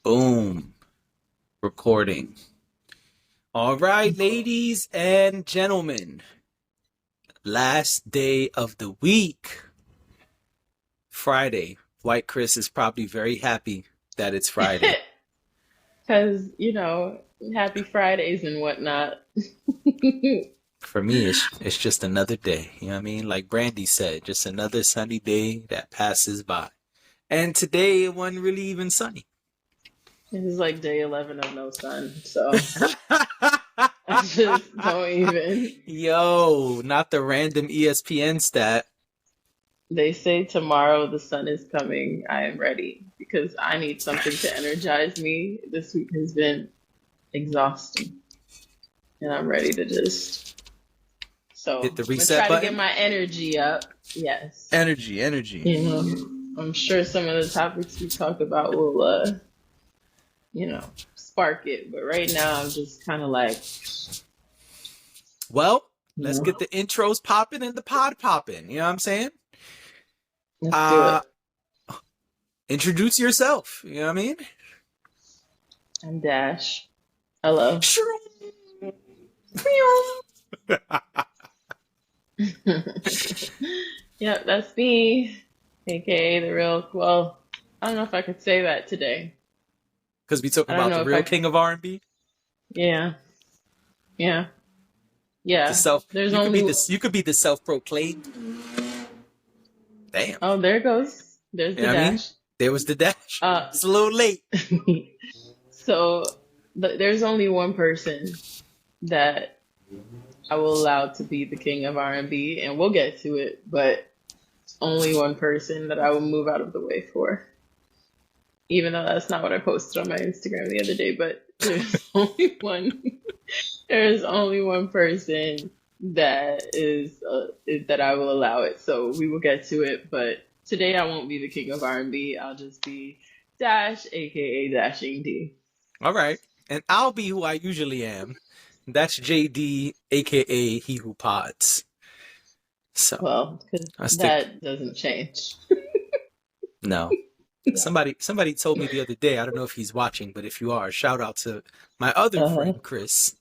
Boom. Recording. All right, ladies and gentlemen. Last day of the week. Friday. White Chris is probably very happy that it's Friday. Because, happy Fridays and whatnot. For me, it's just another day. You know what I mean? Like Brandy said, just another sunny day that passes by. And today it wasn't really even sunny. This is like day 11 of no sun, so I just don't even. Yo, not the random ESPN stat. They say tomorrow the sun is coming. I am ready because I need something to energize me. This week has been exhausting, and I'm ready to just. So Hit the I'm gonna reset try to get button. my energy up. Yes. Energy. You know, I'm sure some of the topics we talk about will, spark it. But right now, I'm just kind of like, Well, you let's know, get the intros popping and the pod popping. You know what I'm saying? let's do Uh, it. introduce yourself. You know what I mean? I'm Dash. Hello. Sure. Yep, that's me, aka the real. Well, I don't know if I could say that today. Because we talk I don't about know the if real I could. king of R&B. Yeah, yeah, The yeah. self. There's You could be only. this. You could be the self-proclaimed. Damn. Oh, there it goes. There's You know the what I mean? dash. There was the dash. Uh, It's a little late. so there's only one person that I will allow to be the king of R&B, and we'll get to it. But only one person that I will move out of the way for. Even though that's not what I posted on my Instagram the other day, but there's only one. There's only one person that is that I will allow it. So we will get to it. But today I won't be the king of R&B. I'll just be Dash, aka Dashing D. All right. And I'll be who I usually am. That's JD, aka He Who Pods. So Well, because I stick. that doesn't change. No. No. Somebody told me the other day, I don't know if he's watching, but if you are, shout out to my other Uh, friend, Chris.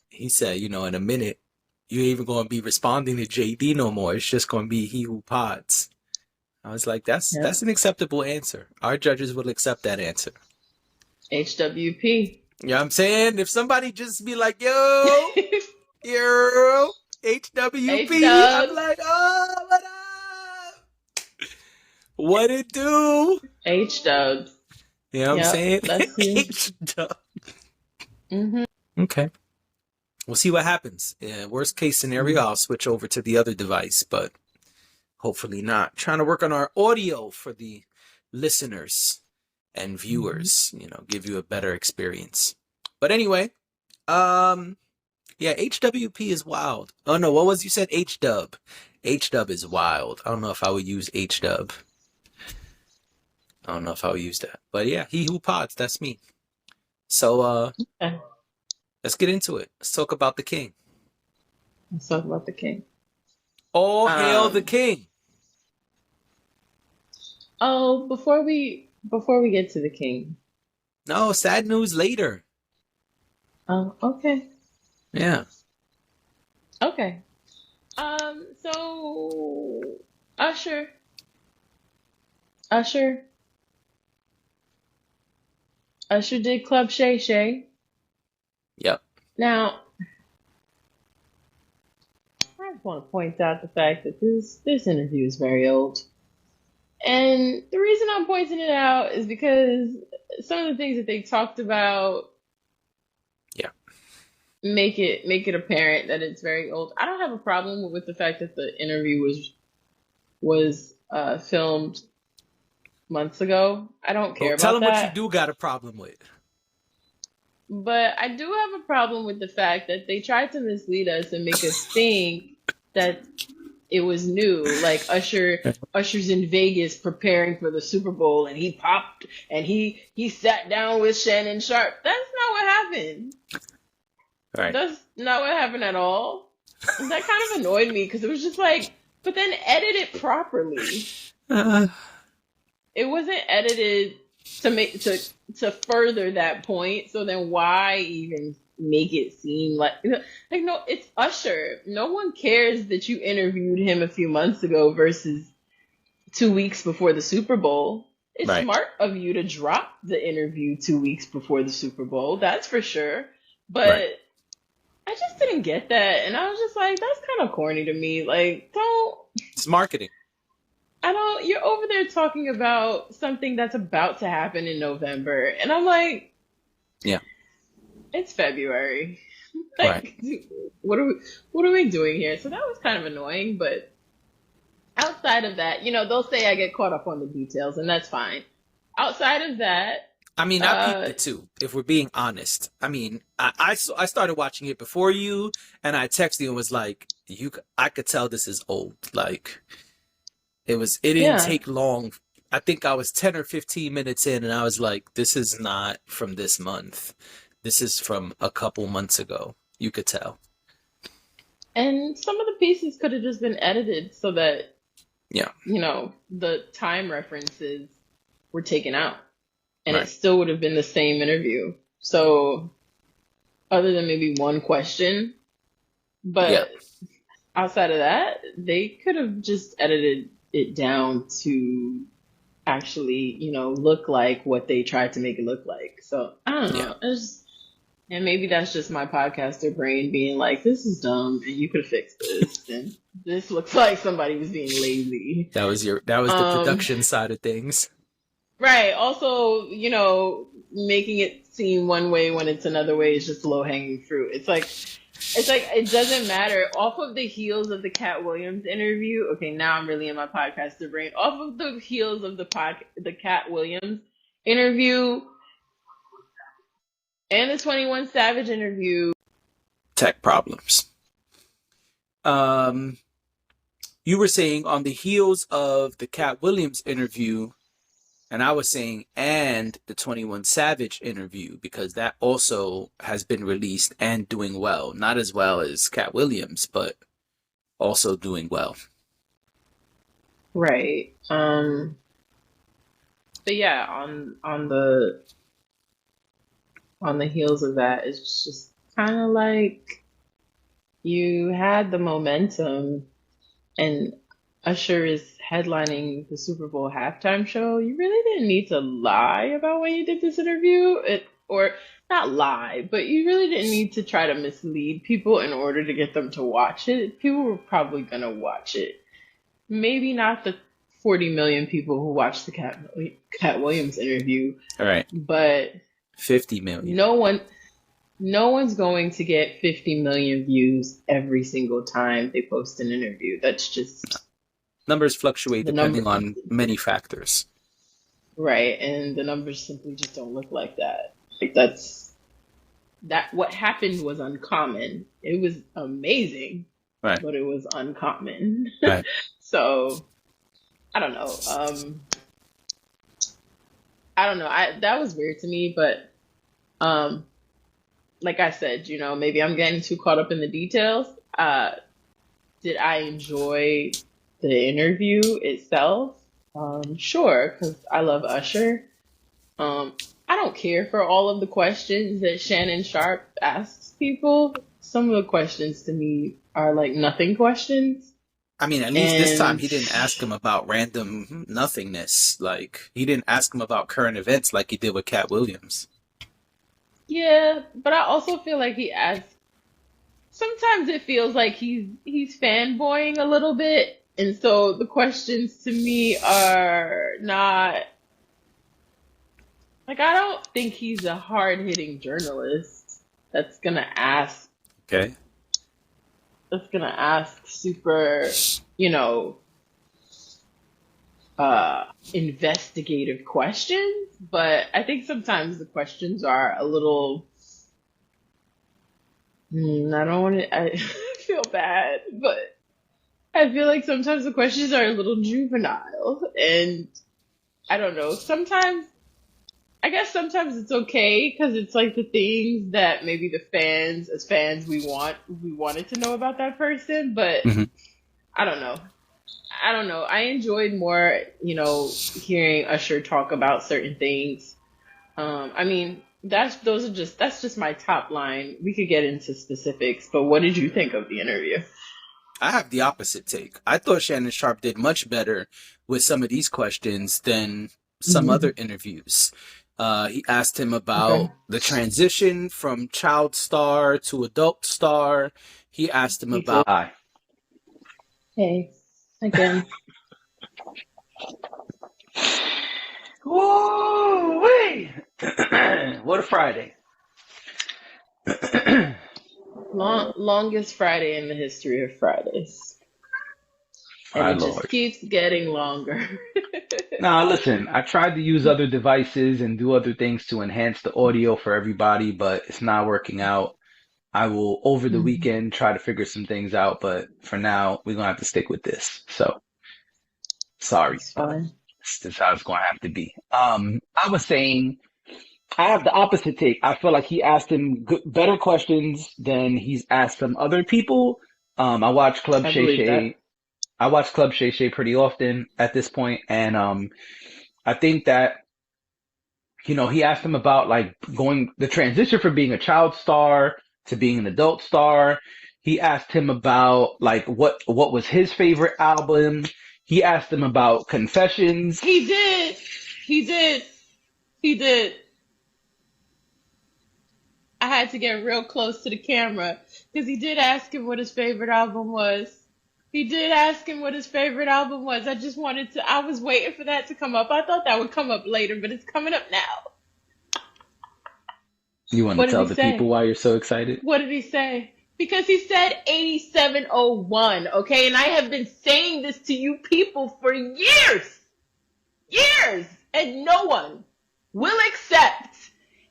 He said, in a minute, you ain't even going to be responding to JD no more. It's just going to be He Who Pods. I was like, yep. that's an acceptable answer. Our judges will accept that answer. HWP. You know what I'm saying? If somebody just be like, yo, H HWP, I'm Dubs. like, oh, what up? What it do? H Dubs. You know what I'm Yep. saying? That's who. H-Dub. Hmm. Okay. We'll see what happens. Yeah, worst case scenario, I'll switch over to the other device, but hopefully not. Trying to work on our audio for the listeners and Hmm. viewers, give you a better experience. But anyway, um, yeah, HWP is wild. Oh no, what was you said? H-Dub. H-Dub is wild. I don't know if I would use H-Dub. I don't know if I would use that. But yeah, he who pods, that's me. So Okay. let's get into it. Let's talk about the king. Let's talk about the king. All hail the Um. king. Oh, before we get to the king. No, sad news later. Oh, okay. Yeah. Okay. So Usher, Usher, Usher did Club Shay Shay. Yep. Now, I just want to point out the fact that this interview is very old. And the reason I'm pointing it out is because some of the things that they talked about Yeah. make it apparent that it's very old. I don't have a problem with the fact that the interview was filmed months ago. I don't Well, care tell about him what you that. do got a problem with. But I do have a problem with the fact that they tried to mislead us and make us think that it was new. Like Usher's in Vegas preparing for the Super Bowl and he popped and he sat down with Shannon Sharpe. That's not what happened. All right. That's not what happened at all. And that kind of annoyed me because it was just like, but then edit it properly. Uh, It wasn't edited to make to further that point. So then why even make it seem like no, it's Usher. No one cares that you interviewed him a few months ago versus 2 weeks before the Super Bowl. It's Right. smart of you to drop the interview 2 weeks before the Super Bowl, that's for sure. Right. But I just didn't get that, and I was just like, that's kind of corny to me. Like, don't It's marketing. I don't. You're over there talking about something that's about to happen in November, and I'm like, Yeah. it's February. Right. Like, what are we doing here? So that was kind of annoying, but outside of that, they'll say I get caught up on the details, and that's fine. Outside of that, I mean, I peeped uh, it too, if we're being honest. I mean, I started watching it before you, and I texted you and was like, I could tell this is old. Like, it didn't yeah. take long. I think I was 10 or 15 minutes in, and I was like, this is not from this month. This is from a couple months ago. You could tell. And some of the pieces could have just been edited so that, Yeah. the time references were taken out, and it Right. still would have been the same interview. So, other than maybe one question, Yeah. but outside of that, they could have just edited it down to actually, look like what they tried to make it look like. So, I don't Yeah. know. And maybe that's just my podcaster brain being like, this is dumb and you could fix this. And this looks like somebody was being lazy. That was the Um, production side of things. right. Also, making it seem one way when it's another way is just low hanging fruit. It's like it doesn't matter. Off of the heels of the Cat Williams interview, okay, now I'm really in my podcaster brain. Off of the heels of the Cat Williams interview and the 21 Savage interview. Tech problems. Um, you were saying on the heels of the Cat Williams interview, and I was saying and the 21 Savage interview, because that also has been released and doing well. Not as well as Cat Williams, but also doing well. Right. But yeah, on the heels of that, it's just kind of like you had the momentum and Usher is headlining the Super Bowl halftime show. You really didn't need to lie about when you did this interview. Or not lie, but you really didn't need to try to mislead people in order to get them to watch it. People were probably gonna watch it. Maybe not the 40 million people who watched the Cat Williams interview, All right. but 50 million. no one's going to get 50 million views every single time they post an interview. That's just Numbers fluctuate the number, depending on many factors. right? And the numbers simply just don't look like that. Like what happened was uncommon. It was amazing, Right. but it was uncommon. Right. So I don't know. I don't know. That was weird to me, but like I said, maybe I'm getting too caught up in the details. Did I enjoy the interview itself? Sure, because I love Usher. I don't care for all of the questions that Shannon Sharpe asks people. Some of the questions to me are like nothing questions. I mean, at least this time And he didn't ask him about random nothingness. Like, he didn't ask him about current events like he did with Cat Williams. yeah, but I also feel like he asks. Sometimes it feels like he's fanboying a little bit, and so the questions to me are not like I don't think he's a hard hitting journalist that's gonna ask Okay. super, investigative questions. But I think sometimes the questions are a little. I don't want to. I feel bad, but I feel like sometimes the questions are a little juvenile, and I don't know. I guess sometimes it's okay because it's like the things that maybe as fans, we wanted to know about that person, but Mhm. I don't know. I don't know. I enjoyed more, hearing Usher talk about certain things. I mean, that's just my top line. We could get into specifics, but what did you think of the interview? I have the opposite take. I thought Shannon Sharpe did much better with some of these questions than some Hmm. other interviews. He asked him about Okay. the transition from child star to adult star. He asked him He did. about Hi. Hey, again, Woo wee! What a Friday. longest Friday in the history of Fridays, and My it just lord. keeps getting longer. Now, listen, I tried to use other devices and do other things to enhance the audio for everybody, but it's not working out. I will, over the Mhm. weekend, try to figure some things out, but for now, we're gonna have to stick with this. So, sorry, It's but fine. this is how it's gonna have to be. I was saying, I have the opposite take. I feel like he asked him better questions than he's asked some other people. I watch Club I Shay believe Shay. that. I watch Club Shay Shay pretty often at this point, and I think that he asked him about like going the transition from being a child star to being an adult star. He asked him about like what was his favorite album. He asked him about Confessions. He did. He did. He did. I had to get real close to the camera because he did ask him what his favorite album was. He did ask him what his favorite album was. I was waiting for that to come up. I thought that would come up later, but it's coming up now. You want to What did tell he the people say? why you're so excited? What did he say? Because he said 8701, okay? And I have been saying this to you people for years, years, and no one will accept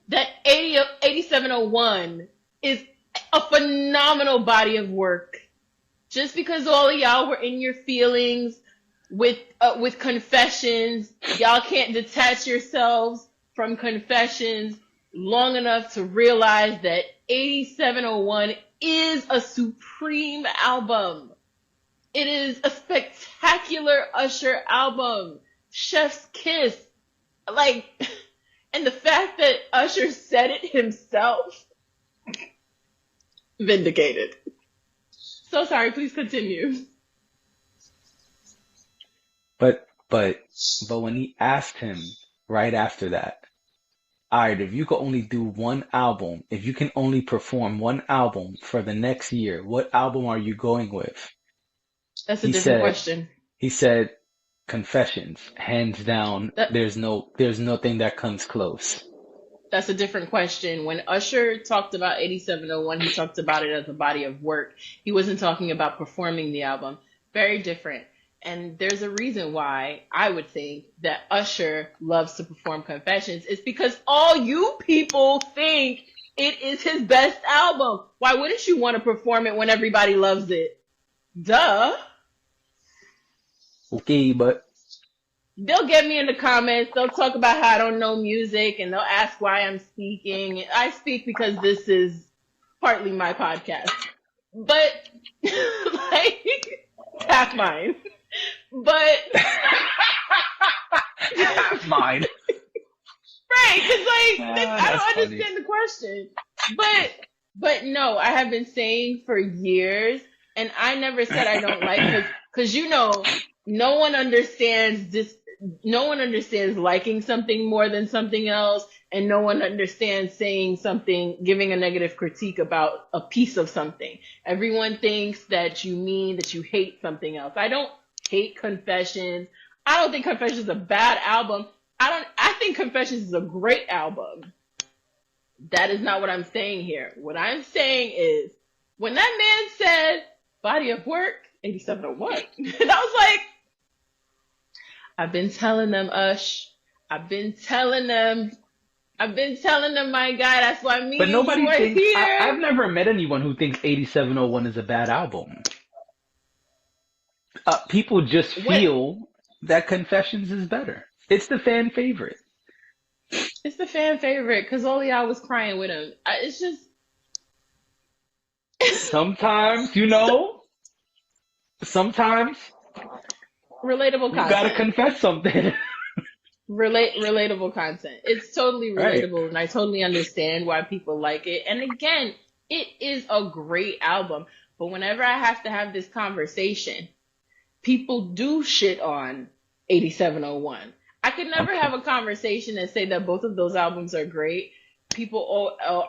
that 8701 is a phenomenal body of work. Just because all of y'all were in your feelings with Confessions, y'all can't detach yourselves from Confessions long enough to realize that 8701 is a supreme album. It is a spectacular Usher album. Chef's kiss. Like, and the fact that Usher said it himself, vindicated. So sorry, please continue. But when he asked him right after that, all right, if you could only do one album, if you can only perform one album for the next year, what album are you going with? That's a He different said, question. he said, Confessions, hands down. That There's nothing that comes close. that's a different question. When Usher talked about 8701, he talked about it as a body of work. He wasn't talking about performing the album. Very different. And there's a reason why I would think that Usher loves to perform Confessions. It's because all you people think it is his best album. Why wouldn't you want to perform it when everybody loves it? Duh. Okay, but They'll get me in the comments. They'll talk about how I don't know music and they'll ask why I'm speaking. I speak because this is partly my podcast. But, like, half mine. But, half mine. right, because, like, I That's don't funny. understand the question. But no, I have been saying for years, and I never said I don't like, because no one understands this. No one understands liking something more than something else, and no one understands saying something, giving a negative critique about a piece of something. Everyone thinks that you mean that you hate something else. I don't hate Confessions. I don't think Confessions is a bad album. I think Confessions is a great album. That is not what I'm saying here. What I'm saying is when that man said body of work, 8701, and I was like, I've been telling them, Ush. I've been telling them. I've been telling them, my guy. That's why me But and you nobody are thinks, I've here. never met anyone who thinks 8701 is a bad album. People just What? feel that Confessions is better. It's the fan favorite. It's the fan favorite because all y'all was crying with him. It's just. Sometimes, sometimes relatable You gotta content. confess something. Relatable content. It's totally Right. relatable, and I totally understand why people like it. And again, it is a great album. But whenever I have to have this conversation, people do shit on 8701. I could never Okay. have a conversation and say that both of those albums are great. People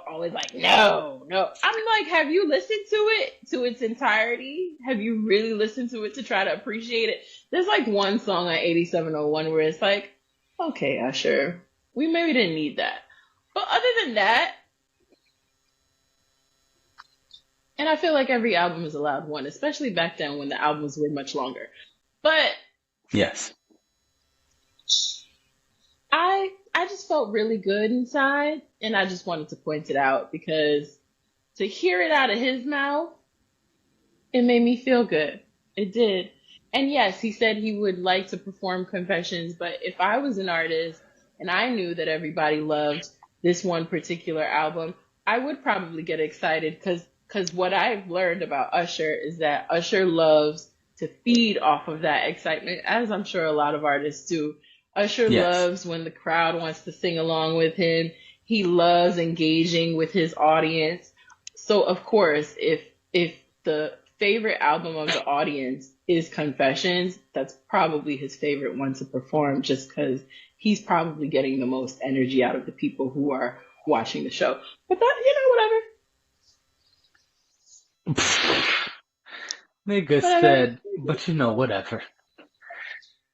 always like, no, no. I'm like, have you listened to it to its entirety? Have you really listened to it to try to appreciate it? There's like one song on 8701 where it's like, okay, Usher, we maybe didn't need that. But other than that, and I feel like every album is allowed one, especially back then when the albums were much longer. But Yes. I just felt really good inside, and I just wanted to point it out because to hear it out of his mouth, it made me feel good. It did. And yes, he said he would like to perform Confessions, but if I was an artist and I knew that everybody loved this one particular album, I would probably get excited because what I've learned about Usher is that Usher loves to feed off of that excitement, as I'm sure a lot of artists do. Usher Yes. loves when the crowd wants to sing along with him. He loves engaging with his audience. So of course, if the favorite album of the audience is Confessions, that's probably his favorite one to perform just because he's probably getting the most energy out of the people who are watching the show. But that, whatever. Nigga Whatever. said, but whatever.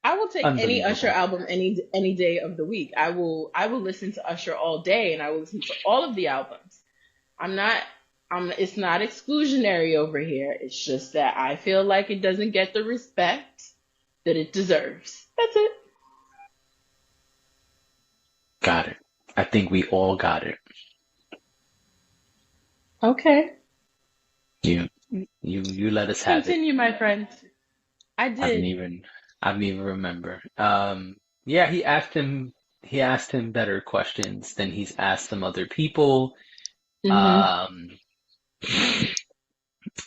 I will take any Usher Unbelievable. album any day of the week. I will listen to Usher all day and I will listen to all of the albums. I'm not it's not exclusionary over here. It's just that I feel like it doesn't get the respect that it deserves. That's it. Got it. I think we all got it. Okay. You you let us have it. Continue, my friend. I I didn't did. even I didn't even remember. Yeah, he asked him better questions than he's asked some other people. Mhm. Um,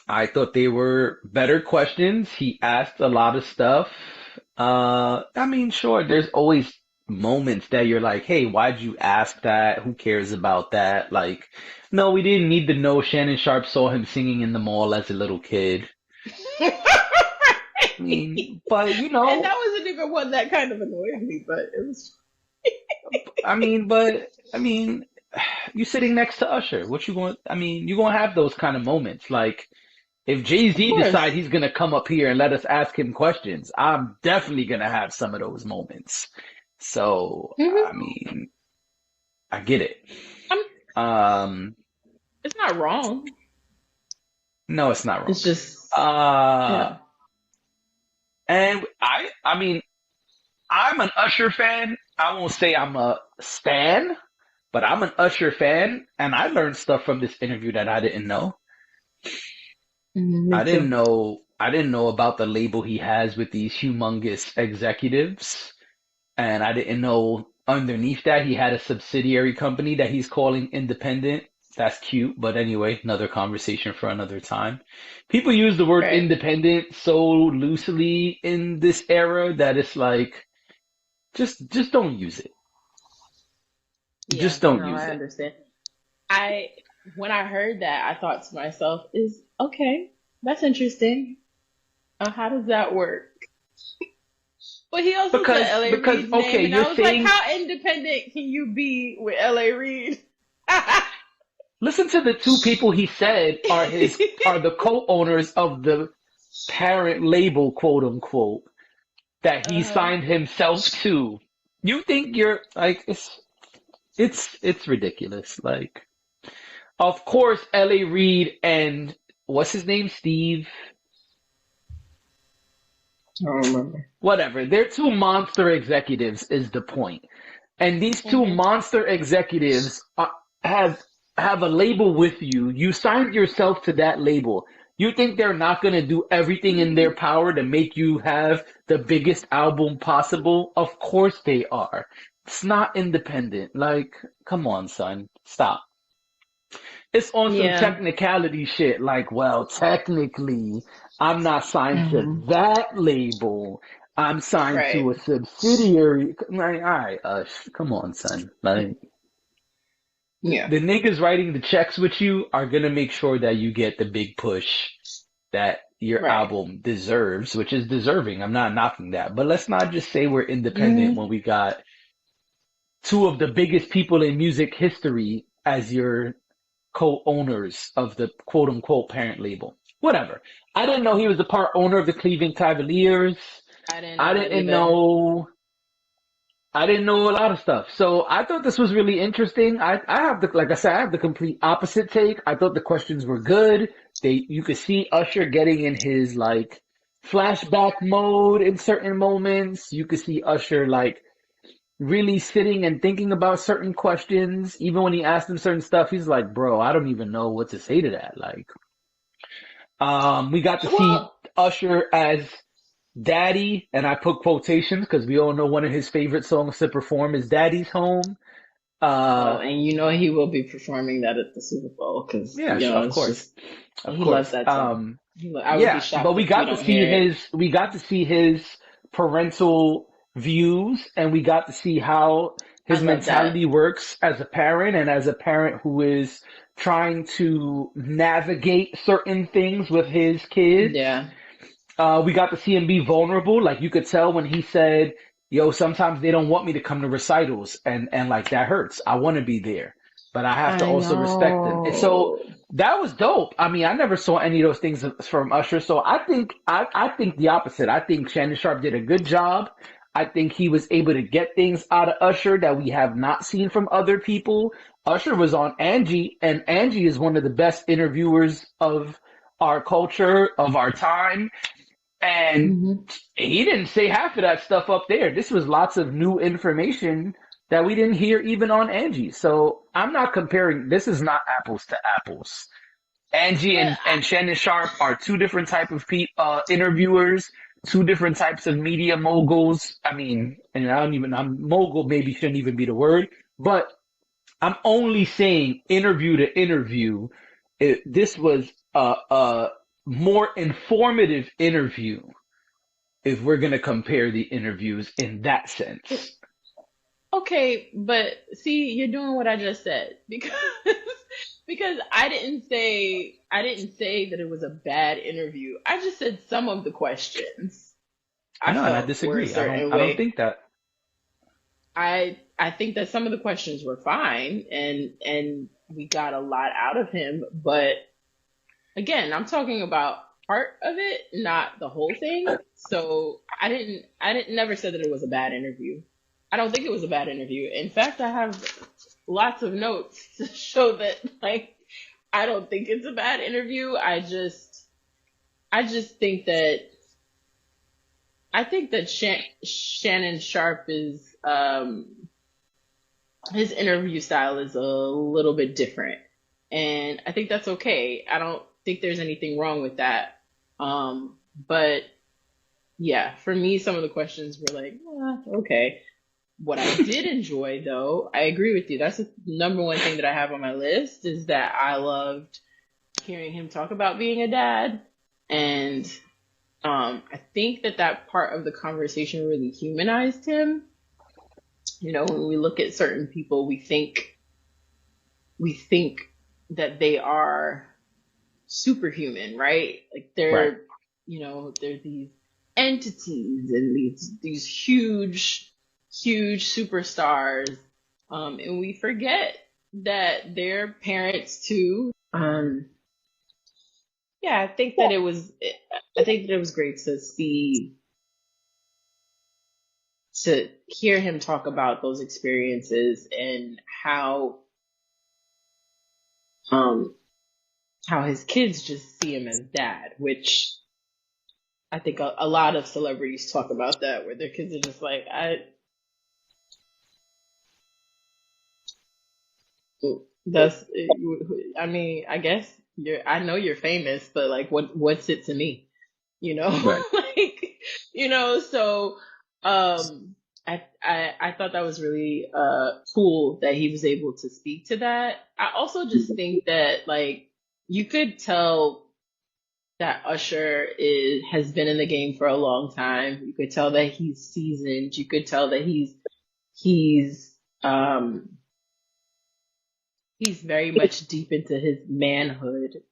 I thought they were better questions. He asked a lot of stuff. I mean, sure, there's always moments that you're like, hey, why'd you ask that? Who cares about that? Like, no, we didn't need to know Shannon Sharpe saw him singing in the mall as a little kid. I mean, but And that wasn't even one that kind of annoyed me, but it was. I mean, you sitting next to Usher. What you going? I mean, you gonna have those kind of moments. Like, if Of Jay-Z decide course. he's gonna come up here and let us ask him questions, I'm definitely gonna have some of those moments. So, Mhm. I mean, I get it. I'm, Um, it's not wrong. no, it's not wrong. It's just, Uh, yeah. and I mean, I'm an Usher fan. I won't say I'm a stan, but I'm an Usher fan, and I learned stuff from this interview that I didn't know. Me too. I didn't know about the label he has with these humongous executives. And I didn't know underneath that he had a subsidiary company that he's calling independent. That's cute, but anyway, another conversation for another time. People use the word Right. independent so loosely in this era that it's like just don't use it. Yeah. Just don't No, use I it. understand. I when I heard that, I thought to myself, "Is okay. That's interesting. How does that work?" But he also said L.A. Because Reid's okay, name, and you're I was like, saying "How independent can you be with L.A. Reid?" listen to the two people he said are the co-owners of the parent label, quote unquote, that he Uh-huh. signed himself to. You think you're like it's ridiculous. Like, of course, L.A. Reid and what's his name, Steve, I don't remember. whatever. They're two monster executives, is the point. And these two Hmm. monster executives have have a label with you. You signed yourself to that label. You think they're not going to do everything in their power to make you have the biggest album possible? Of course they are. It's not independent. Like, come on, son. Stop. It's on some Yeah. technicality shit. Like, well, technically, I'm not signed to Hmm. that label. I'm signed Right. to a subsidiary. Like, all right, come on, son. Like, Yeah. the niggas writing the checks with you are gonna make sure that you get the big push that your Right. album deserves, which is deserving. I'm not knocking that. But let's not just say we're independent Hmm. when we got two of the biggest people in music history as your co-owners of the quote unquote parent label. Whatever. I didn't know he was a part owner of the Cleveland Cavaliers. I didn't I know that didn't either. know I didn't know a lot of stuff. So I thought this was really interesting. I have the, like I said, I have the complete opposite take. I thought the questions were good. You could see Usher getting in his like flashback mode in certain moments. You could see Usher like really sitting and thinking about certain questions. Even when he asked him certain stuff, he's like, bro, I don't even know what to say to that. Like, we got to see Well, Usher as Daddy, and I put quotations because we all know one of his favorite songs to perform is Daddy's Home. Uh, well, and you know he will be performing that at the Super Bowl because yeah, you know of it's course, just of he loves course. that song. I would be Yeah, but shocked if we don't hear it. we got to see his parental views, and we got to see how I his love that. mentality works as a parent, and as a parent who is trying to navigate certain things with his kids. Yeah, We got to see him be vulnerable. Like you could tell when he said, "Yo, sometimes they don't want me to come to recitals, and like that hurts. I want to be there, but I have to I also respect them." And so know. that was dope. I mean, I never saw any of those things from Usher. So I think the opposite. I think Shannon Sharpe did a good job. I think he was able to get things out of Usher that we have not seen from other people. Usher was on Angie, and Angie is one of the best interviewers of our culture, of our time. And Hmm. he didn't say half of that stuff up there. This was lots of new information that we didn't hear even on Angie. So I'm not comparing. This is not apples to apples. Angie But and Shannon Sharp are two different type of interviewers, two different types of media moguls. I mean, and I don't even, I'm mogul maybe shouldn't even be the word, but I'm only saying interview to interview. This was a more informative interview if we're going to compare the interviews in that sense. okay, but see, you're doing what I just said because because I didn't say that it was a bad interview. I just said some of the questions I I know, and I felt were a disagree. certain I don't way. think that. I think that some of the questions were fine and we got a lot out of him, but again, I'm talking about part of it, not the whole thing. So I didn't never said that it was a bad interview. I don't think it was a bad interview. In fact, I have lots of notes to show that like I don't think it's a bad interview. I just think that Shannon Sharp is his interview style is a little bit different. And I think that's okay. I don't think there's anything wrong with that. But yeah, for me, some of the questions were like, okay. What I did enjoy, though, I agree with you. That's the number one thing that I have on my list is that I loved hearing him talk about being a dad. And I think that that part of the conversation really humanized him. You know, when we look at certain people, we think that they are superhuman, right? Like Right. they're these entities and these huge superstars, and we forget that they're parents too. Yeah, I think that it was great to hear him talk about those experiences and um how his kids just see him as dad, which I think a lot of celebrities talk about that, where their kids are just like, that's, I mean, I guess I know you're famous, but like, what's it to me? You know, Right. like, so, I thought that was really, cool that he was able to speak to that. I also just think that like, you could tell that Usher has been in the game for a long time. You could tell that he's seasoned. You could tell that he's um he's very much deep into his manhood.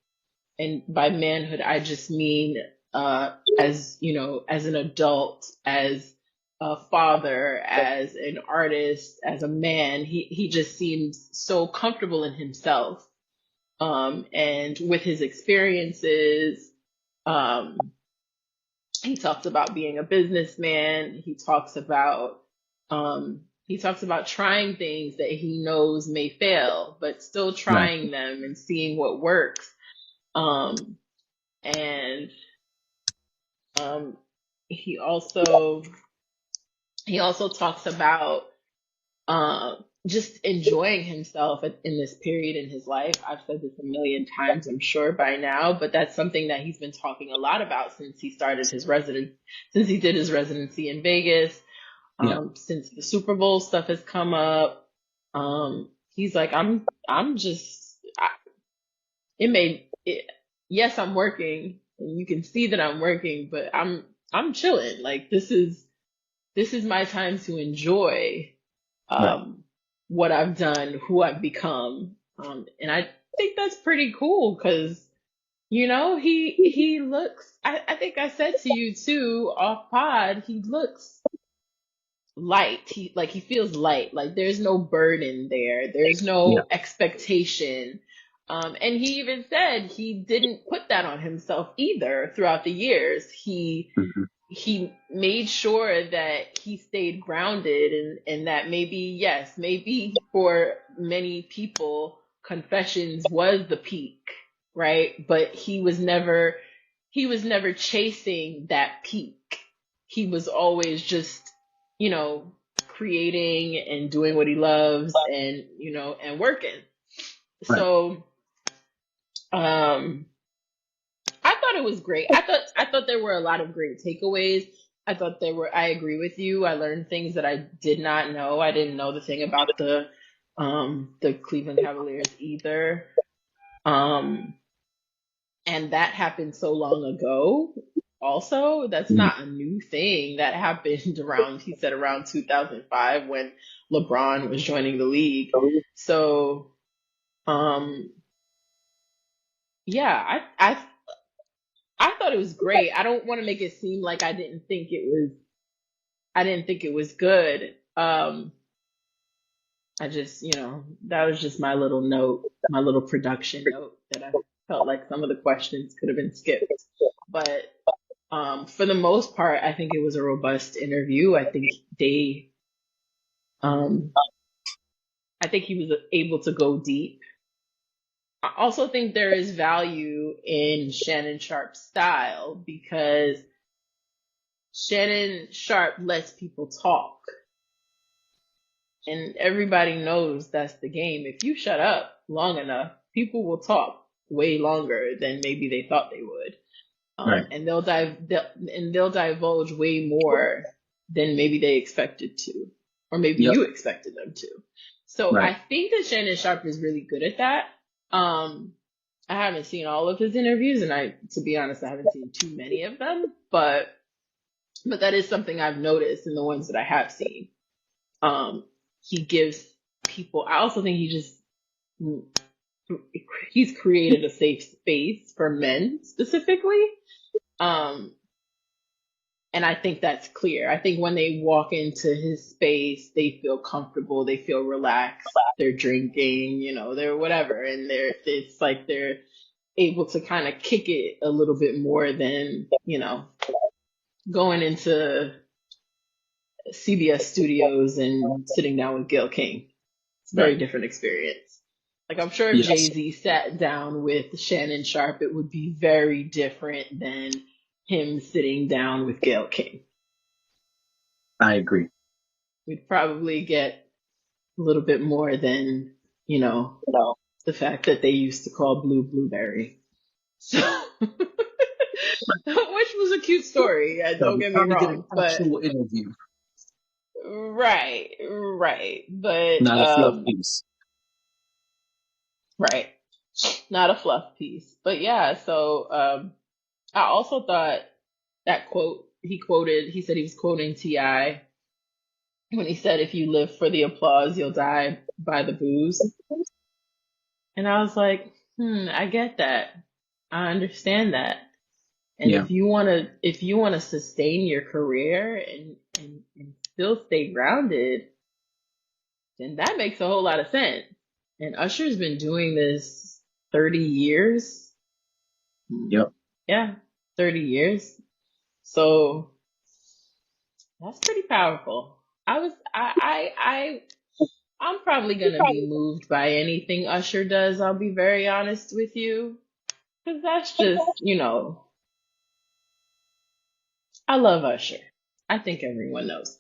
And by manhood I just mean as you know, as an adult, as a father, as an artist, as a man. He just seems so comfortable in himself. And with his experiences, um, he talks about being a businessman. He talks about trying things that he knows may fail, but still Right. trying them and seeing what works. Um, and um, he also he also talks about just enjoying himself in this period in his life. I've said this a million times, I'm sure by now, but that's something that he's been talking a lot about since he did his residency in Vegas. Yeah. Since the Super Bowl stuff has come up, he's like, I'm just, it made it, yes, I'm working, and you can see that I'm working, but I'm chilling. Like this is my time to enjoy Right. what I've done, who I've become. And I think that's pretty cool because, you know, he looks, I think I said to you too off pod, he looks light. He feels light. Like there's no burden there. There's Yeah. no expectation. And he even said he didn't put that on himself either throughout the years. Hmm. He made sure that he stayed grounded, and that maybe, yes, maybe for many people confessions was the peak, right? But he was never chasing that peak. He was always just, you know, creating and doing what he loves, and you know, and working. Right. So um I thought it was great. I thought there were a lot of great takeaways. I agree with you. I learned things that I did not know. I didn't know the thing about the Cleveland Cavaliers either. Um and that happened so long ago. Also, that's Mhm. not a new thing. That happened around, he said, around 2005 when LeBron was joining the league. So, um yeah, I thought it was great. I don't want to make it seem like I didn't think it was good. I just, you know, that was just my little note, my little production note that I felt like some of the questions could have been skipped. But for the most part, I think it was a robust interview. Um, I think he was able to go deep. I also think there is value in Shannon Sharpe's style because Shannon Sharpe lets people talk. And everybody knows that's the game. If you shut up long enough, people will talk way longer than maybe they thought they would. Right. And they'll divulge way more than maybe they expected to, or maybe Yep. you expected them to. So Right. I think that Shannon Sharpe is really good at that. I haven't seen all of his interviews, and to be honest, I haven't seen too many of them, but that is something I've noticed in the ones that I have seen. Um, he gives people. I also think he's created a safe space for men specifically. Um, and I think that's clear. I think when they walk into his space, they feel comfortable, they feel relaxed, they're drinking, you know, they're whatever, and it's like they're able to kind of kick it a little bit more than, you know, going into CBS studios and sitting down with Gayle King. It's a very Right. different experience. Like I'm sure if Yes. Jay-Z sat down with Shannon Sharpe, it would be very different than him sitting down with Gayle King. I agree. We'd probably get a little bit more than, you know, No. the fact that they used to call Blue Blueberry. So, which was a cute story, So don't we get me finally get an wrong, but actual interview, right, but not a fluff piece. right, not a fluff piece, but yeah. So I also thought that quote he quoted, he said he was quoting T.I. when he said, "If you live for the applause, you'll die by the booze." And I was like, I get that. I understand that. And Yeah. if you wanna sustain your career and still stay grounded, then that makes a whole lot of sense. And Usher's been doing this 30 years. Yep. Yeah, 30 years. So that's pretty powerful. I'm probably gonna be moved by anything Usher does, I'll be very honest with you. Because that's just, I love Usher. I think everyone knows.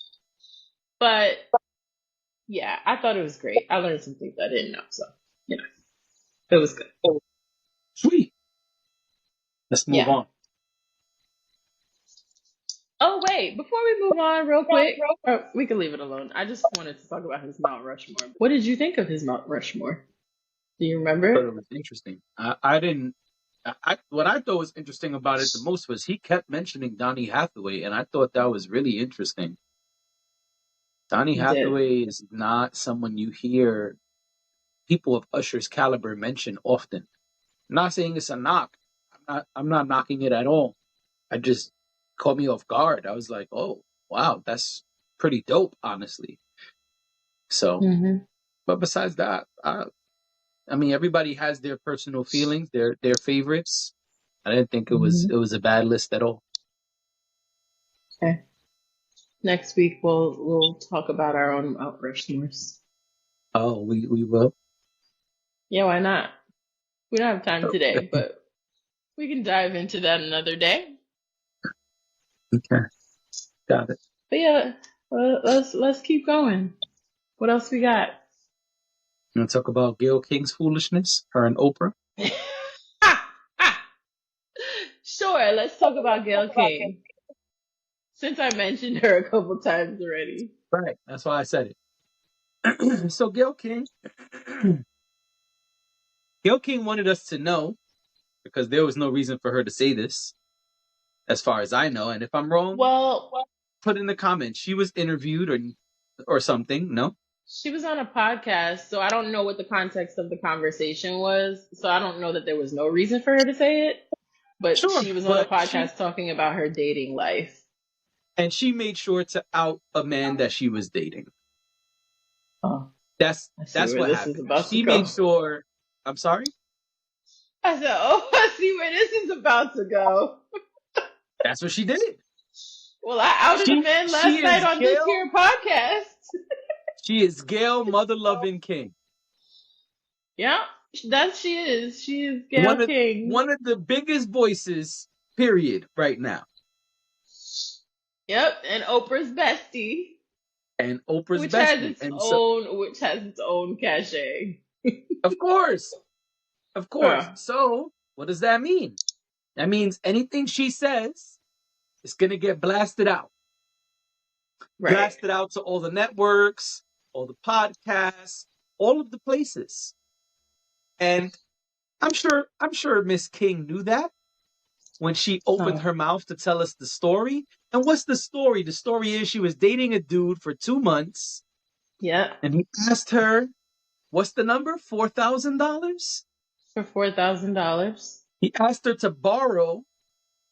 But yeah, I thought it was great. I learned some things I didn't know, so you know, it was good. Sweet. Let's move Yeah. on. Oh wait, before we move on, real quick, or we can leave it alone. I just wanted to talk about his Mount Rushmore. What did you think of his Mount Rushmore? Do you I remember thought it? it was interesting. I didn't. What I thought was interesting about it the most was he kept mentioning Donny Hathaway, and I thought that was really interesting. Donny He did. Hathaway is not someone you hear people of Usher's caliber mention often. I'm not saying it's a knock. I'm not knocking it at all. I just caught me off guard. I was like, oh wow, that's pretty dope, honestly. So, Hmm. but besides that, I mean, everybody has their personal feelings, their favorites. I didn't think it was Hmm. it was a bad list at all. Okay. Next week we'll talk about our own Mount Rushmores. Oh, we will. Yeah, why not? We don't have time Okay. today, but we can dive into that another day. Okay. Got it. But yeah, let's keep going. What else we got? You want to talk about Gayle King's foolishness? Her and Oprah. Ah, ah. Sure, let's talk about Gayle King. Since I mentioned her a couple times already. Right. That's why I said it. So Gayle King wanted us to know because there was no reason for her to say this, as far as I know. And if I'm wrong, Well, put in the comments. She was interviewed or something. No. she was on a podcast, so I don't know what the context of the conversation was. So I don't know that there was no reason for her to say it. But Sure, she was on a but she podcast talking about her dating life. and she made sure to out a man that she was dating. Oh, That's I see that's where what this is happened. about to She made go. sure. I'm sorry. I said, oh, I see where this is about to go. That's what she did. Well, I outed a She man she last night is on this Gail. here podcast. She is Gail, mother loving King. Yeah, she is. She is Gayle One of King. one of the biggest voices. Period. Right now, Yep, and Oprah's bestie, and Oprah's which has bestie, its and so own cachet. of course, of course. Uh, So what does that mean? That means anything she says is gonna get right. blasted out to all the networks, all the podcasts, all of the places. And I'm sure Miss King knew that when she opened Oh, her mouth to tell us the story. And what's the story? The story is she was dating a dude for 2 months, yep, and he asked her, what's the number? $4,000? for $4,000 He asked her to borrow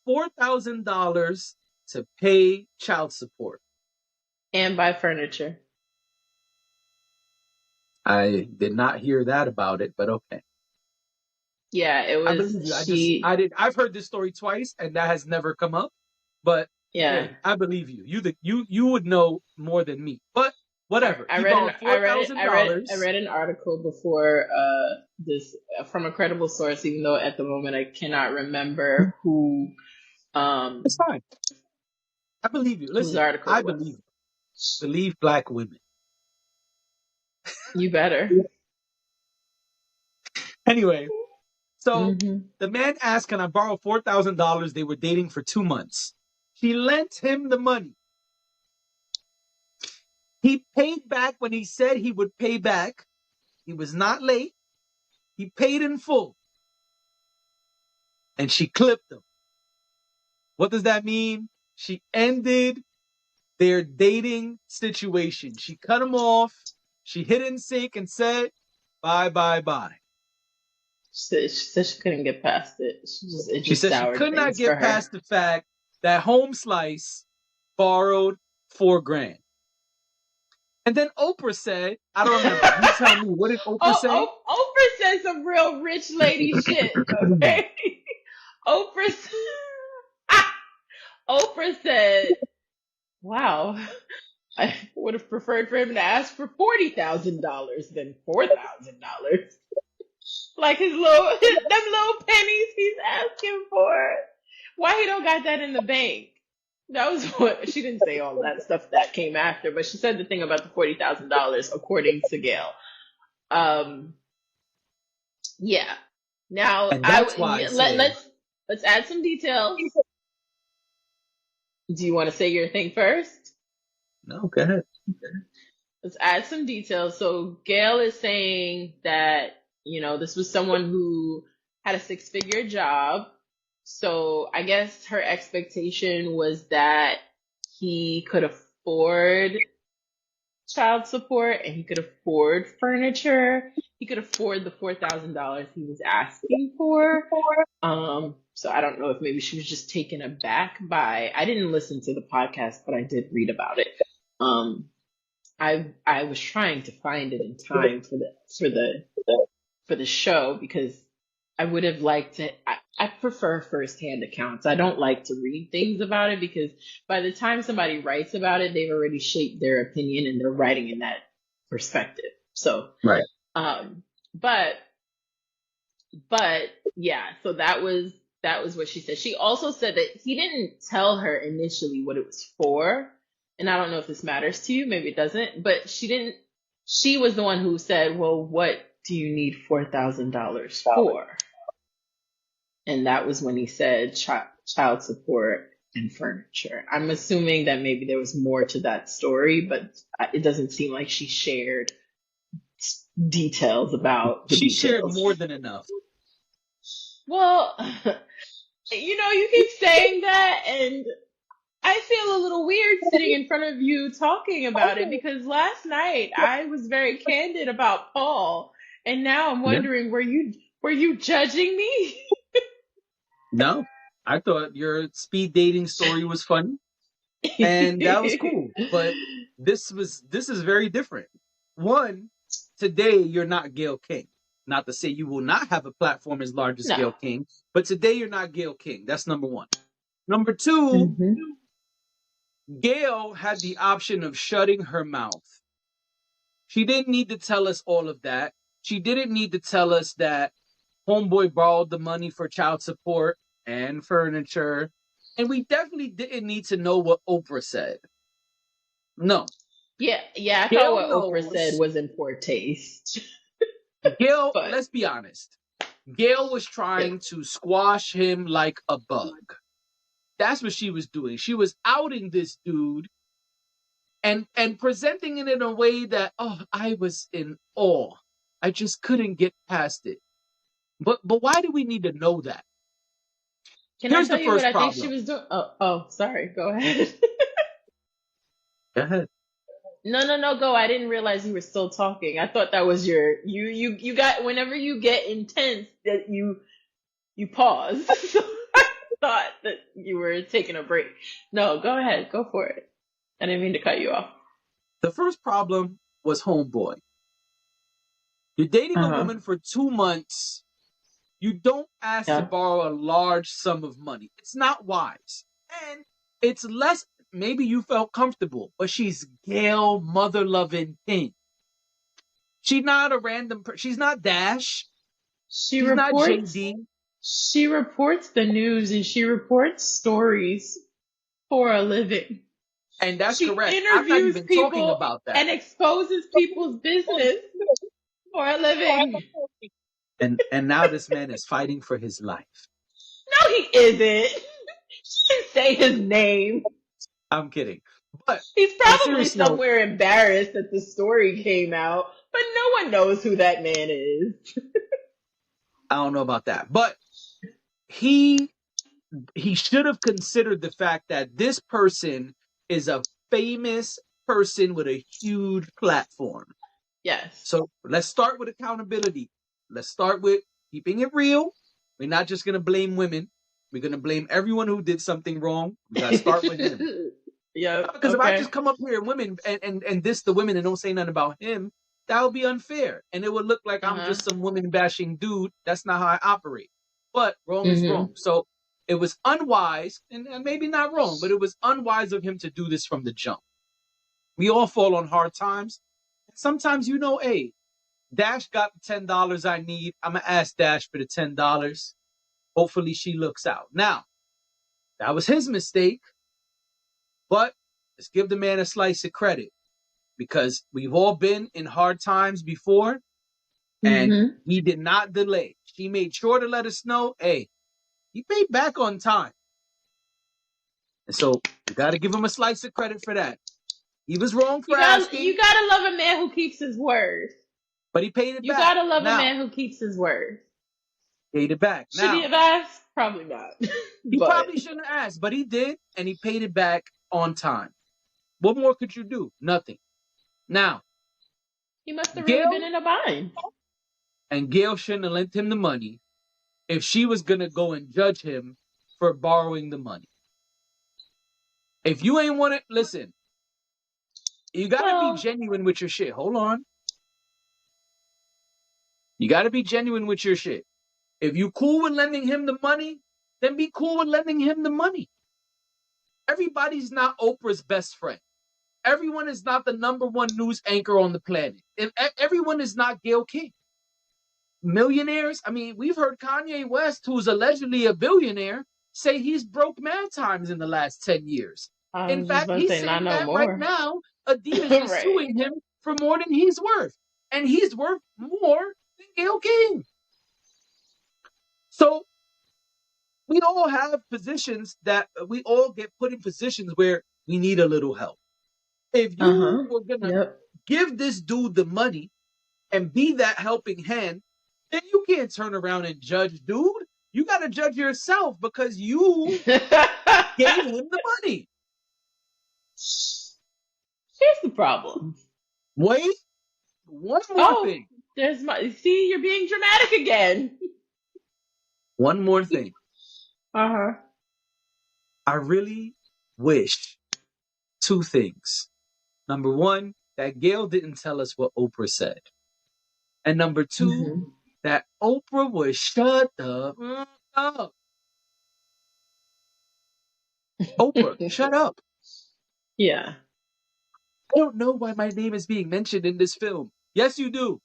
$4,000 to pay child support. and buy furniture. I did not hear that about it, but okay. Yeah, it I was believe you. she. I've heard this story twice and that has never come up. But Yeah, hey, I believe you. You would know more than me. But I, whatever. I He read an borrowed I four read it thousand I read I dollars. read an article before this from a credible source, even though at the moment I cannot remember It's fine. I believe you. whose Listen, article I it believe was. you. Believe black women. You better. Anyway, so Hmm. the man asked, can I borrow $4,000? They were dating for 2 months. She lent him the money. He paid back when he said he would pay back. He was not late. He paid in full. And she clipped him. What does that mean? She ended their dating situation. She cut him off. She hit in sync and said, bye, bye, bye. She said she couldn't get past it. It She just said she soured could not things for get her. past the fact that Home Slice borrowed $4,000. And then Oprah said, I don't remember. You tell me, what did Oprah say? Oprah said some real rich lady shit. Okay, Oprah. Oprah said, "Wow, I would have preferred for him to ask for $40,000 than $4,000. Like them little pennies he's asking for. Why he don't got that in the bank?" That was what she didn't say. All that stuff that came after, but she said the thing about the $40,000, according to Gayle. Yeah. Now And that's why I say, let's add some details. Do you want to say your thing first? no, go ahead. Let's add some details. So Gail is saying that, this was someone who had a six-figure job. So I guess her expectation was that he could afford child support and he could afford furniture. He could afford the $4,000 he was asking for. So I don't know if maybe she was just taken aback by, I didn't listen to the podcast, but I did read about it. I was trying to find it in time for the show because I would have liked to. I prefer firsthand accounts. I don't like to read things about it because by the time somebody writes about it, they've already shaped their opinion and they're writing in that perspective. So, Right. But yeah, so that was what she said. She also said that he didn't tell her initially what it was for. And I don't know if this matters to you, maybe it doesn't, but she was the one who said, well, what do you need $4,000 for? And that was when he said child support and furniture. I'm assuming that maybe there was more to that story, but it doesn't seem like she shared details about the She details. shared more than enough. Well, you keep saying that, and I feel a little weird sitting in front of you talking about it because last night I was very candid about Paul, and now I'm wondering, were you judging me? No, I thought your speed dating story was funny, and that was cool. But this is very different. One, today you're not Gayle King. Not to say you will not have a platform as large as No. Gayle King, but today you're not Gayle King. That's number one. Number two, Gayle had the option of shutting her mouth. She didn't need to tell us all of that. She didn't need to tell us that Homeboy borrowed the money for child support and furniture. And we definitely didn't need to know what Oprah said. No. Yeah, I thought what Oprah said was in poor taste. Gayle, let's be honest. Gayle was trying to squash him like a bug. That's what she was doing. She was outing this dude and presenting it in a way that, I was in awe. I just couldn't get past it. But why do we need to know that? Can I tell you what I think she was doing? Oh, sorry. Go ahead. Go ahead. No, go. I didn't realize you were still talking. I thought that was you got, whenever you get intense that you pause. So I thought that you were taking a break. No, go ahead. Go for it. I didn't mean to cut you off. The first problem was Homeboy. You're dating a woman for 2 months. You don't ask to borrow a large sum of money. It's not wise. And it's less, maybe you felt comfortable, but she's Gayle mother-loving King. She's not a random person. She's not Dash. She's not JD. She reports the news and she reports stories for a living. And that's correct. She I'm not interviews even people talking about that. and exposes people's business for a living. And now this man is fighting for his life. No, he isn't. She didn't say his name. I'm kidding. But he's probably somewhere embarrassed that the story came out, but no one knows who that man is. I don't know about that. But he he should have considered the fact that this person is a famous person with a huge platform. Yes. So let's start with accountability. Let's start with keeping it real. We're not just going to blame women. We're going to blame everyone who did something wrong. We got to start with him. Yep. Because if I Okay. just come up here and women and diss the women and don't say nothing about him, that would be unfair. And it would look like I'm Uh-huh. just some woman bashing dude. That's not how I operate. But wrong is Mm-hmm. wrong. So it was unwise, and maybe not wrong, but it was unwise of him to do this from the jump. We all fall on hard times. Sometimes, hey, Dash got the $10 I need. I'm going to ask Dash for the $10. Hopefully she looks out. Now, that was his mistake, but let's give the man a slice of credit because we've all been in hard times before and Mm-hmm. he did not delay. She made sure to let us know, hey, he paid back on time. And so we got to give him a slice of credit for that. He was wrong for You asking, gotta love a man who keeps his word. but he paid it You back. gotta love a Now, man who keeps his word. paid it back. Should he Now, have asked? Probably not. he But probably shouldn't have asked, but he did, and he paid it back on time. What more could you do? Nothing. Now, he must have really been Gayle in a bind. and Gayle shouldn't have lent him the money if she was going to go and judge him for borrowing the money. If you ain't want to, listen, you got to be Well, genuine with your shit. Hold on. You got to be genuine with your shit. If you cool with lending him the money, then be cool with lending him the money. Everybody's not Oprah's best friend. Everyone is not the number one news anchor on the planet. Everyone is not Gayle King. Millionaires, I mean, we've heard Kanye West, who's allegedly a billionaire, say he's broke mad times in the last 10 years. I In was just fact, about to he's say not saying no that right more. now, Adidas is Right. suing him for more than he's worth. And he's worth more than Gayle King. So we all have positions that we all get put in positions where we need a little help. If you Uh-huh. were going to Yep. give this dude the money and be that helping hand, then you can't turn around and judge, dude. You got to judge yourself because you gave him the money. Here's the problem. Wait, one more Oh, thing. see, you're being dramatic again. One more thing. Uh-huh. I really wish two things. Number one, that Gayle didn't tell us what Oprah said. And number two, Mm-hmm. that Oprah would shut the up. Oprah, shut up. Yeah. I don't know why my name is being mentioned in this film. Yes, you do.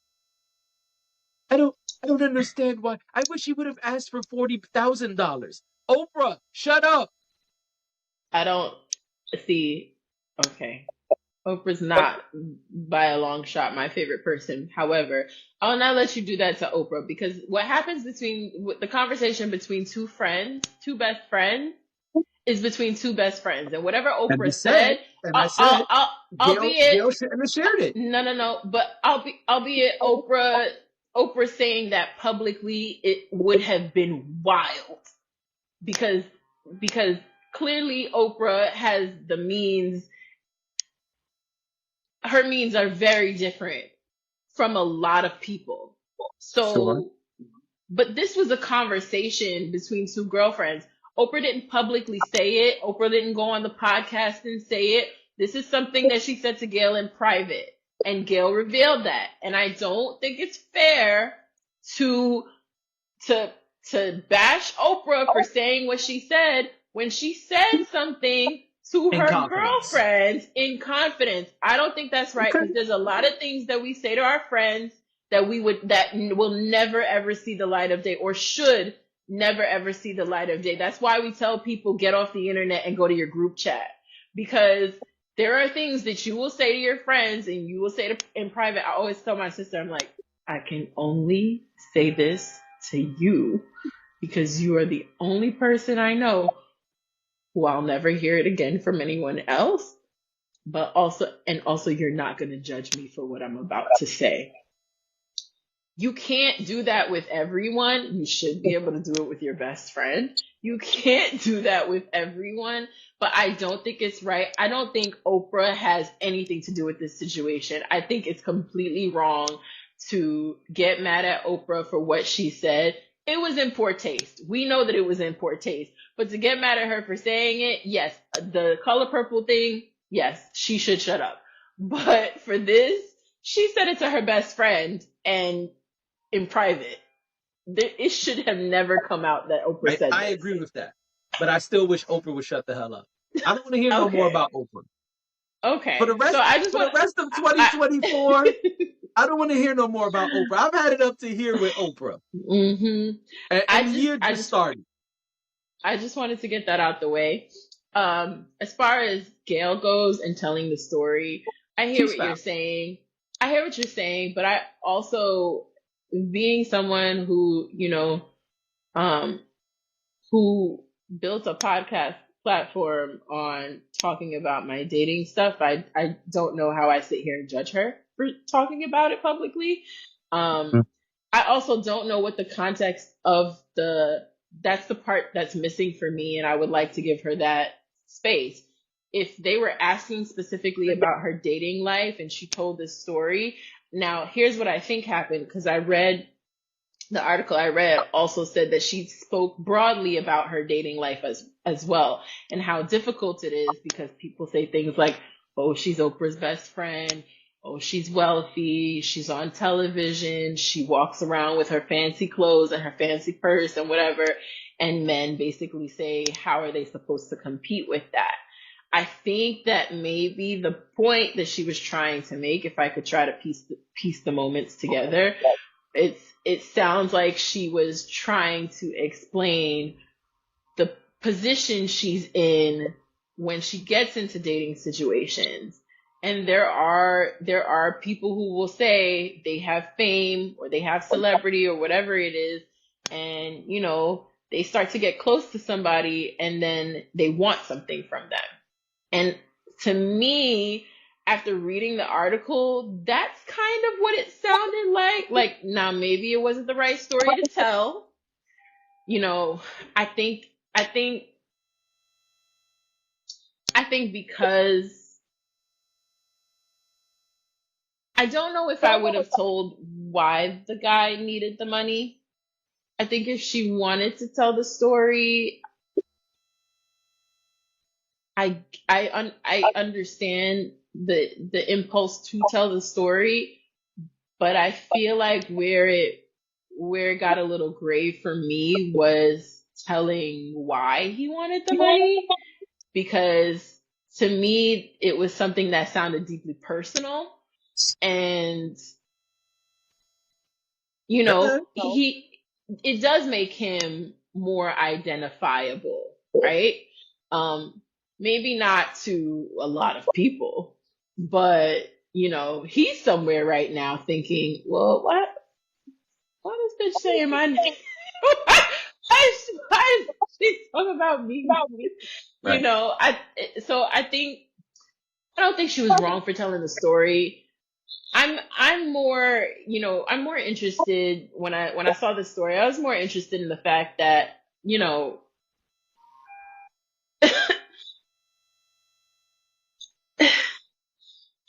I don't understand why. I wish he would have asked for $40,000. Oprah, shut up. I don't see. Okay. Oprah's But not by a long shot my favorite person. However, I'll not let you do that to Oprah because what happens between the conversation between two friends, two best friends, is between two best friends, and whatever and I Oprah said, said, and I said, albeit Gayle shouldn't have shared it. no, but albeit Oprah saying that publicly, it would have been wild because because clearly Oprah has the means. Her means are very different from a lot of people. Sure. So, but this was a conversation between two girlfriends. Oprah didn't publicly say it. Oprah didn't go on the podcast and say it. This is something that she said to Gayle in private, and Gayle revealed that. And I don't think it's fair to to bash Oprah for saying what she said when she said something to In her confidence. girlfriends in confidence. I don't think that's right Okay. because there's a lot of things that we say to our friends that will never ever see the light of day or should never ever see the light of day. That's why we tell people get off the internet and go to your group chat because there are things that you will say to your friends and you will say in private. I always tell my sister, I'm like, I can only say this to you because you are the only person I know who I'll never hear it again from anyone else. But also you're not going to judge me for what I'm about to say. You can't do that with everyone. You should be able to do it with your best friend. You can't do that with everyone. But I don't think it's right. I don't think Oprah has anything to do with this situation. I think it's completely wrong to get mad at Oprah for what she said. It was in poor taste. We know that it was in poor taste. But to get mad at her for saying it, yes, the color purple thing, yes, she should shut up. But for this, she said it to her best friend, and in private. It should have never come out that Oprah said I this. agree with that. But I still wish Oprah would shut the hell up. I don't want to hear no more Okay. about Oprah. For the Okay. So rest I just for the want rest of I 2024, I don't want to hear no more about Oprah. I've had it up to here with Oprah. mhm. And the year just started. I just wanted to get that out the way. As far as Gayle goes and telling the story, I hear Peace what you're out. saying. I hear what you're saying, but I also, being someone who, um, who built a podcast platform on talking about my dating stuff, I don't know how I sit here and judge her for talking about it publicly. Um, I also don't know what the context of that's the part that's missing for me, and I would like to give her that space. If they were asking specifically about her dating life and she told this story, now here's what I think happened, because the article I read also said that she spoke broadly about her dating life as well, and how difficult it is because people say things like, "Oh, she's Oprah's best friend. Oh, she's wealthy. She's on television. She walks around with her fancy clothes and her fancy purse and whatever." And men basically say, "How are they supposed to compete with that?" I think that maybe the point that she was trying to make, if I could try to piece the moments together, it sounds like she was trying to explain the position she's in when she gets into dating situations. And there are people who will say they have fame or they have celebrity or whatever it is, and they start to get close to somebody and then they want something from them. And to me, after reading the article, that's kind of what it sounded like. Like, now maybe it wasn't the right story to tell. You know, I think I think I think because I don't know if I would have told why the guy needed the money. I think if she wanted to tell the story, I understand the impulse to tell the story, but I feel like where it got a little gray for me was telling why he wanted the money, because to me it was something that sounded deeply personal, and he it does make him more identifiable, right? um Maybe not to a lot of people, but he's somewhere right now thinking, well, what is this saying my name? Why is she talking about me? Right. I so I don't think she was wrong for telling the story. I'm more interested when I saw this story. I was more interested in the fact that,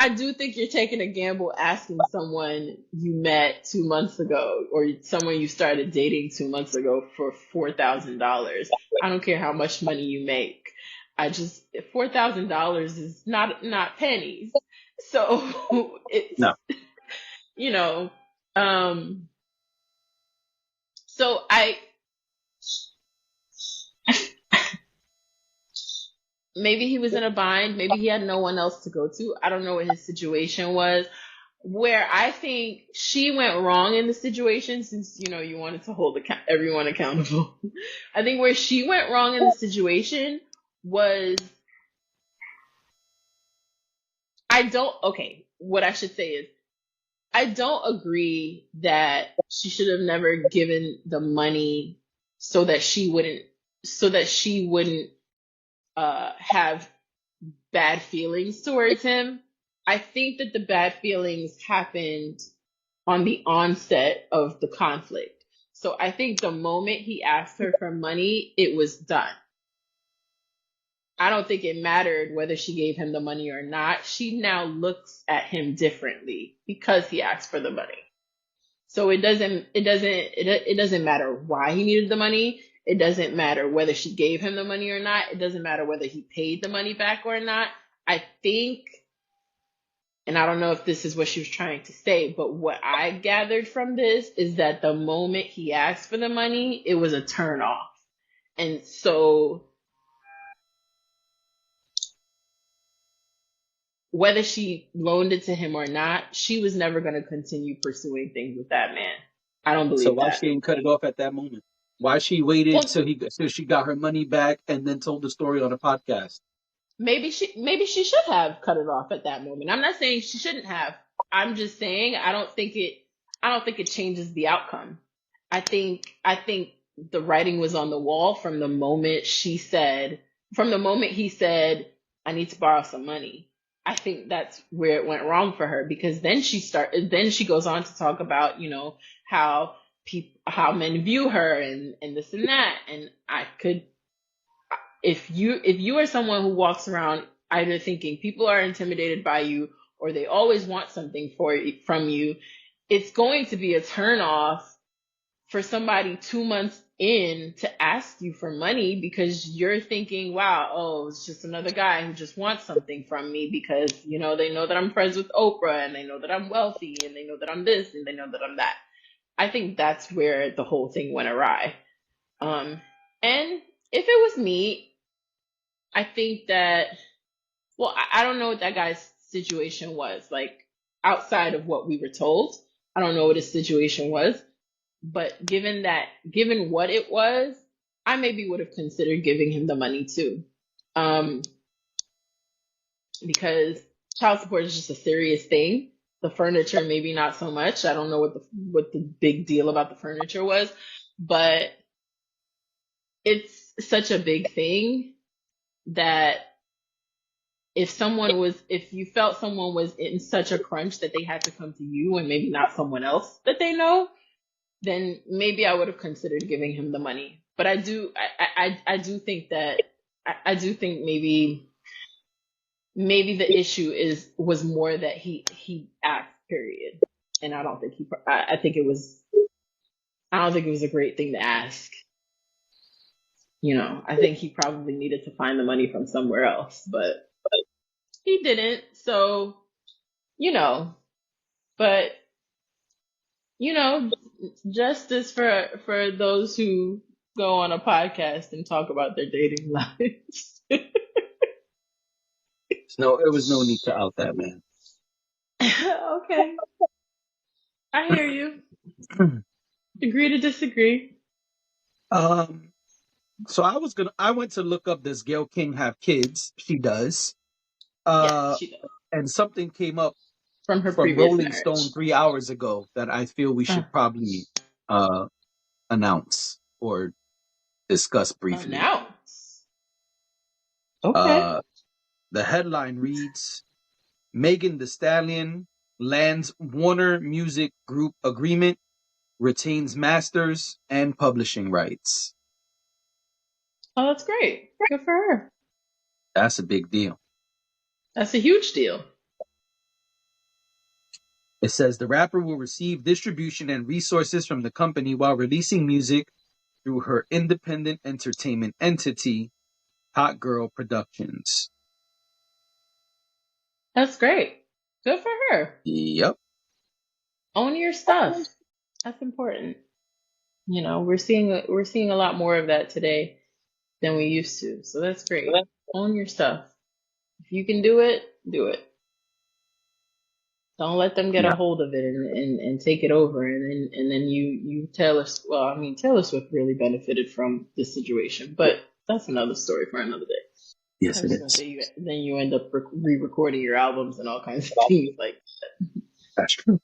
I do think you're taking a gamble asking someone you met 2 months ago or someone you started dating 2 months ago for $4,000. I don't care how much money you make. I just $4,000 is not pennies. So it's No. you know um so I maybe he was in a bind, maybe he had no one else to go to. I don't know what his situation was. Where I think she went wrong in the situation, since you wanted to hold everyone accountable, I think where she went wrong in the situation was, what I should say is, I don't agree that she should have never given the money so that she wouldn't have bad feelings towards him. I think that the bad feelings happened on the onset of the conflict. So I think the moment he asked her for money, it was done. I don't think it mattered whether she gave him the money or not. She now looks at him differently because he asked for the money. So it doesn't matter why he needed the money. It doesn't matter whether she gave him the money or not. It doesn't matter whether he paid the money back or not. I think, and I don't know if this is what she was trying to say, but what I gathered from this is that the moment he asked for the money, it was a turn off. And so whether she loaned it to him or not, she was never going to continue pursuing things with that man. I don't So believe why that. she didn't cut it off at that moment? Why she waited Well, till she got her money back and then told the story on a podcast? maybe she should have cut it off at that moment. I'm not saying she shouldn't have. I'm just saying I don't think it changes the outcome. I think the writing was on the wall from the moment from the moment he said, I need to borrow some money. I think that's where it went wrong for her, because then she goes on to talk about, how how men view her and this and that. And I could, if you are someone who walks around either thinking people are intimidated by you or they always want something from you, it's going to be a turnoff for somebody 2 months in to ask you for money, because you're thinking, wow, oh, it's just another guy who just wants something from me because, they know that I'm friends with Oprah and they know that I'm wealthy and they know that I'm this and they know that I'm that. I think that's where the whole thing went awry. And if it was me, I think that, well, I don't know what that guy's situation was like outside of what we were told. I don't know what his situation was, but given what it was, I maybe would have considered giving him the money too. Because child support is just a serious thing. The furniture, maybe not so much. I don't know what the big deal about the furniture was, but it's such a big thing that if you felt someone was in such a crunch that they had to come to you and maybe not someone else that they know, then maybe I would have considered giving him the money. But I do think maybe the issue was more that he asked, period. And I don't think I think it was, I don't think it was a great thing to ask. I think he probably needed to find the money from somewhere else, but he didn't. So, but justice for those who go on a podcast and talk about their dating lives. No, there was no need to out that man. Okay, I hear you. Agree to disagree. So I went to look up, does Gayle King have kids? She does. Yes, she does. And something came up From her from previous Rolling marriage. Stone 3 hours ago that I feel we should probably announce or discuss briefly. Announce. Okay. The headline reads, Megan Thee Stallion lands Warner Music Group agreement, retains masters and publishing rights. Oh, that's great. Good for her. That's a big deal. That's a huge deal. It says the rapper will receive distribution and resources from the company while releasing music through her independent entertainment entity, Hot Girl Productions. That's great. Good for her. Yep. Own your stuff. That's important. We're seeing a lot more of that today than we used to. So that's great. Own your stuff. If you can do it, do it. Don't let them get a hold of it and take it over, and then you Taylor. Well, I mean, Taylor Swift really benefited from this situation, but that's another story for another day. Yes, I was it gonna is. say then you end up re-recording your albums and all kinds of things like that. That's true.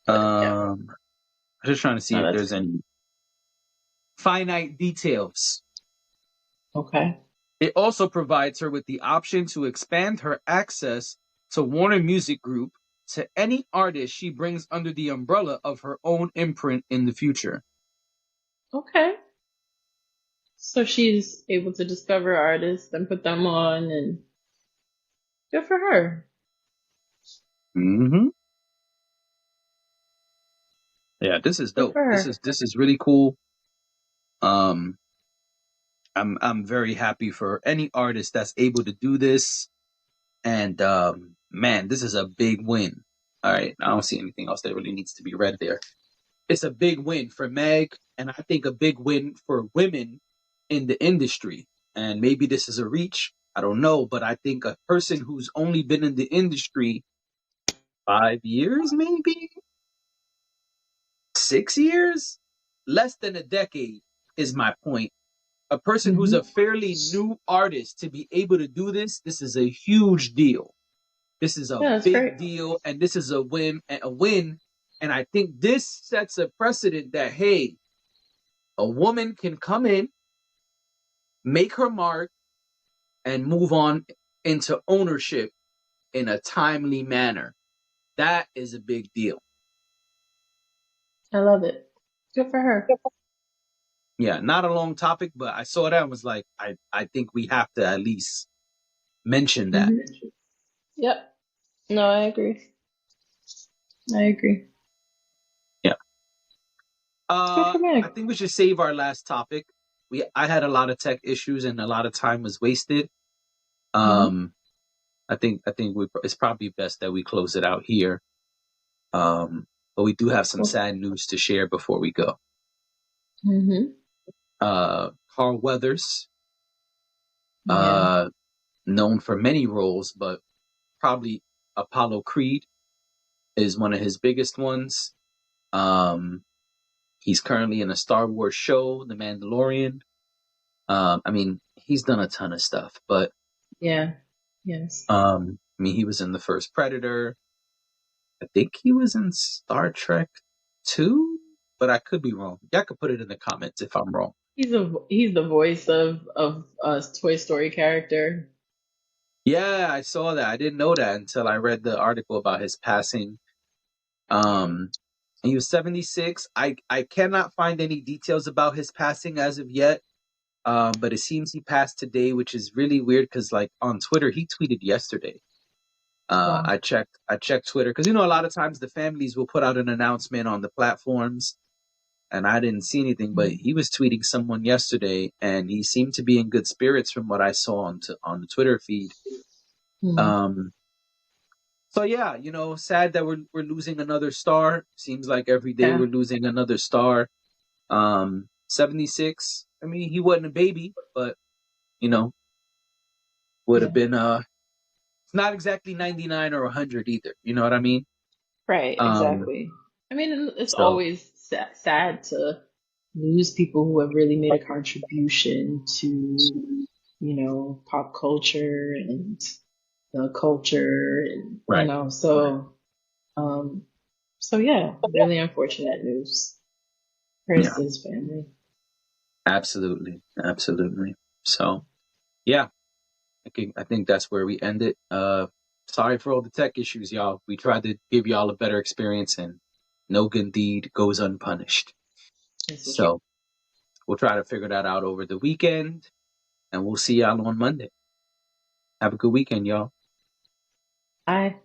I'm just trying to see if there's any finite details. Okay. It also provides her with the option to expand her access to Warner Music Group to any artist she brings under the umbrella of her own imprint in the future. Okay. So she's able to discover artists and put them on, and good for her. Mm-hmm. Yeah, this is Good dope. for This her. is really cool. Um, I'm very happy for any artist that's able to do this. And man, this is a big win. All right, I don't see anything else that really needs to be read there. It's a big win for Meg, and I think a big win for women in the industry. And maybe this is a reach, I don't know, but I think a person who's only been in the industry 5 years, maybe 6 years, less than a decade is my point. A person who's Hmm. a fairly new artist to be able to do this is a huge deal. This is a Yeah, that's great. big deal, and this is a win. And I think this sets a precedent that, hey, a woman can come in, make her mark, and move on into ownership in a timely manner. That is a big deal. I love it. Good for her. Yeah, not a long topic, but I saw that and was like, I think we have to at least mention that. Hmm. Yep. No, I agree. I agree. Yeah. Good for I Meg. think we should save our last topic. I had a lot of tech issues and a lot of time was wasted. Hmm. Um, it's probably best that we close it out here. But we do have some Cool. sad news to share before we go. Hmm. Carl Weathers, Yeah. known for many roles, but probably Apollo Creed is one of his biggest ones. Um, he's currently in a Star Wars show, The Mandalorian. I mean, he's done a ton of stuff, but Yeah. Yes. I mean, he was in the first Predator. I think he was in Star Trek 2, but I could be wrong. Y'all could put it in the comments if I'm wrong. He's the voice of a Toy Story character. Yeah, I saw that. I didn't know that until I read the article about his passing. Um, he was 76. I cannot find any details about his passing as of yet. But it seems he passed today, which is really weird because like on Twitter, he tweeted yesterday. Wow. I checked Twitter because a lot of times the families will put out an announcement on the platforms, and I didn't see anything. But he was tweeting someone yesterday, and he seemed to be in good spirits from what I saw on the Twitter feed. Mm-hmm. Um, so yeah, sad that we're losing another star. Seems like every day Yeah. we're losing another star. 76. I mean, he wasn't a baby, but you know, would have Yeah. been it's not exactly 99 or 100 either. You know what I mean? Right. Um, Exactly. I mean, it's so always sad to lose people who have really made a contribution to, pop culture and the culture, and right. um, so yeah, really unfortunate news. Prayers Yeah, to his family. absolutely, absolutely. So yeah, I think that's where we end it. Sorry for all the tech issues, y'all. We tried to give y'all a better experience, and no good deed goes unpunished. This is true. So we'll try to figure that out over the weekend, and we'll see y'all on Monday. Have a good weekend, y'all. Bye.